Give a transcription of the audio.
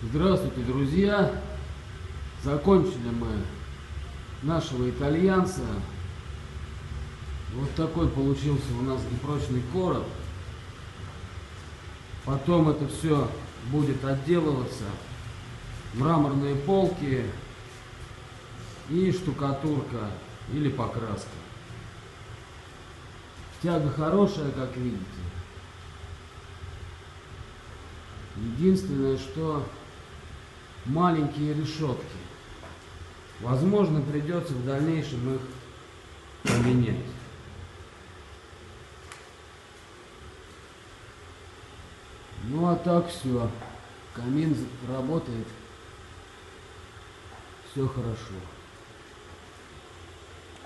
Здравствуйте, друзья! Закончили мы нашего итальянца. Вот такой получился у нас непрочный короб. Потом это все будет отделываться. Мраморные полки и штукатурка или покраска. Тяга хорошая, как видите. Единственное, что маленькие решетки. Возможно, придется в дальнейшем их поменять. Ну а так все. Камин работает. Все хорошо.